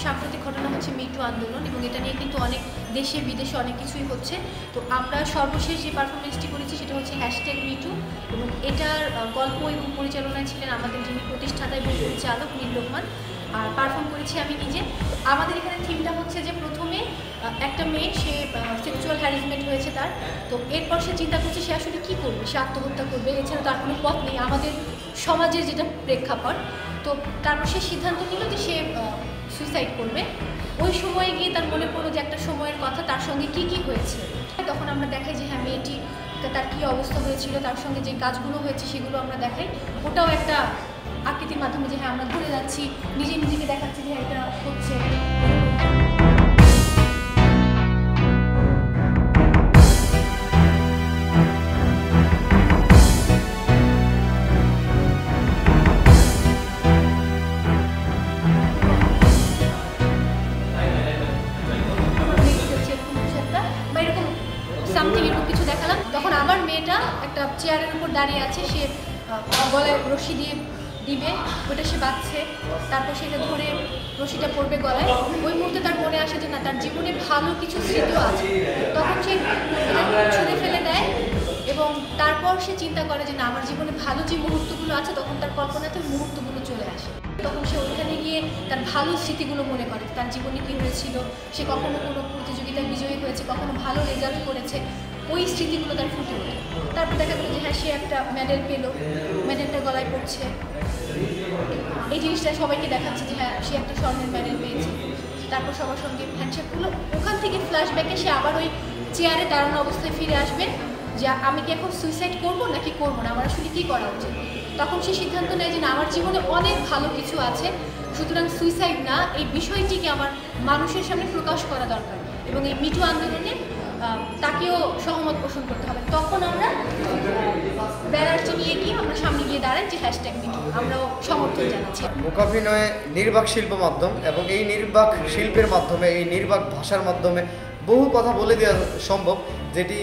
সাম্প্রতিক ঘটনা হচ্ছে মিটু আন্দোলন এবং এটা নিয়ে কিন্তু অনেক দেশে বিদেশে অনেক কিছুই হচ্ছে। তো আমরা সর্বশেষ যে পারফরমেন্সটি করেছি সেটা হচ্ছে #মিটু এবং এটার গল্প এবং পরিচালনায় ছিলেন আমাদের যিনি প্রতিষ্ঠাতা এবং পরিচালক নীল রহমান, আর পারফর্ম করেছি আমি নিজে। আমাদের এখানে থিমটা হচ্ছে যে প্রথমে একটা মেয়ে, সে সেক্সুয়াল হ্যারাসমেন্ট হয়েছে তার, তো এরপর সে চিন্তা করছে সে আসলে কী করবে, সে আত্মহত্যা করবে, এছাড়া তার কোনো পথ নেই আমাদের সমাজের যেটা প্রেক্ষাপট। তো তারপর সে সিদ্ধান্ত নিল যে সে সুইসাইড করবে। ওই সময়ে গিয়ে তার মনে পড়লো যে একটা সময়ের কথা, তার সঙ্গে কি কি হয়েছে। তখন আমরা দেখাই যে হ্যাঁ মেয়েটি তার কী অবস্থা হয়েছিল, তার সঙ্গে যে কাজগুলো হয়েছে সেগুলো আমরা দেখাই। ওটাও একটা আকৃতির মাধ্যমে যে হ্যাঁ আমরা ঘুরে যাচ্ছি, নিজেকে দেখাচ্ছি যে হ্যাঁ এটা হচ্ছে। সামথিং এরকম কিছু দেখালাম। তখন আমার মেয়েটা একটা চেয়ারের উপর দাঁড়িয়ে আছে, সে গলায় রশি দিয়ে দিবে, ওটা সে বাঁধছে, তারপর সেটা ধরে রশিটা পড়বে গলায়। ওই মুহূর্তে তার মনে আসে যে না, তার জীবনে ভালো কিছু স্মৃতিও আছে। তখন সে ছুঁড়ে ফেলে দেয় এবং তারপর সে চিন্তা করে যে না, আমার জীবনে ভালো যে মুহূর্তগুলো আছে, তখন তার কল্পনাতে মুহূর্তগুলো চলে আসে। তখন সে ওইখানে গিয়ে তার ভালো স্মৃতিগুলো মনে করে, তার জীবনে কী হয়েছিল, সে কখনো কোনো প্রতিযোগিতায় বিজয়ী হয়েছে, কখনো ভালো রেজাল্ট করেছে, ওই স্মৃতিগুলো তার ফুটে ওঠে। তারপর দেখা গেলো যে হ্যাঁ সে একটা মেডেল পেলো, মেডেলটা গলায় পড়ছে, এই জিনিসটা সবাইকে দেখাচ্ছে যে হ্যাঁ সে একটা স্বর্ণের মেডেল পেয়েছে। তারপর সবার সঙ্গে হ্যান্ডশেকগুলো, ওখান থেকে ফ্ল্যাশব্যাকে সে আবার ওই চেয়ারে দাঁড়ানো অবস্থায় ফিরে আসবে যে আমি কি এখন সুইসাইড করবো নাকি করবো না, আমার আসলে কী করা উচিত। তখন সে সিদ্ধান্ত নেয় যে না, আমার জীবনে অনেক ভালো কিছু আছে, সুতরাং সুইসাইড না, এই বিষয়টিকে আমার মানুষের সামনে প্রকাশ করা দরকার এবং এই মিটু আন্দোলনে তাকেও সহমত পোষণ করতে হবে। তখন আমরা ব্যানারটি নিয়ে গিয়ে আমরা সামনে গিয়ে দাঁড়াই যে #মিটু, আমরাও সমর্থন জানাচ্ছি। মূকাভিনয়ে নির্বাক শিল্প মাধ্যম এবং এই নির্বাক শিল্পের মাধ্যমে, এই নির্বাক ভাষার মাধ্যমে বহু কথা বলে দেওয়া সম্ভব, যেটি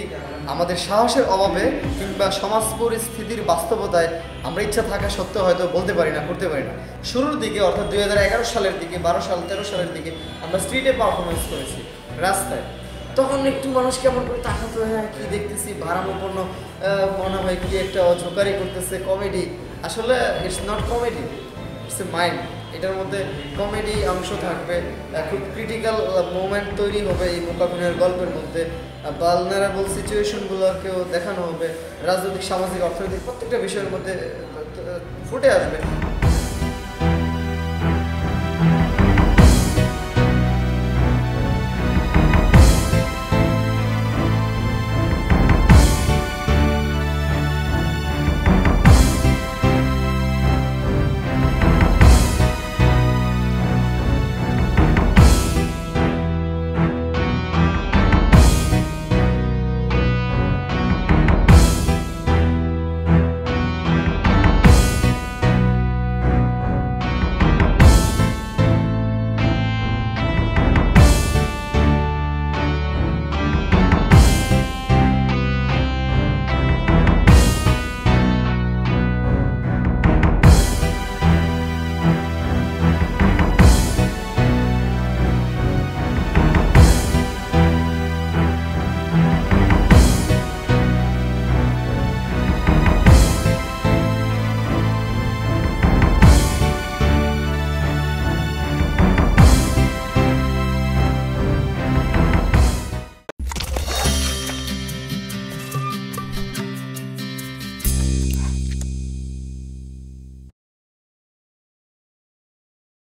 আমাদের সাহসের অভাবে কিংবা সমাজ পরিস্থিতির বাস্তবতায় আমরা ইচ্ছা থাকা সত্ত্বেও হয়তো বলতে পারি না, করতে পারি না। শুরুর দিকে অর্থাৎ 2011 সালের দিকে, 12 সাল 13 সালের দিকে আমরা স্ট্রিটে পারফরমেন্স করেছি, রাস্তায়। তখন একটু মানুষ কেমন করে তাকাতো, হ্যাঁ কী দেখতেছি, ভাড়ামোপন্ন মনে হয় কি একটা ঝোকারি করতেছে, কমেডি। আসলে it's not comedy, it's a mind. এটার মধ্যে কমেডি অংশ থাকবে, খুব ক্রিটিক্যাল মোমেন্ট তৈরি হবে এই মূকাভিনয়ের গল্পের মধ্যে, ভালনারেবল সিচুয়েশনগুলোকেও দেখানো হবে, রাজনৈতিক, সামাজিক, অর্থনৈতিক প্রত্যেকটা বিষয়ের মধ্যে ফুটে আসবে।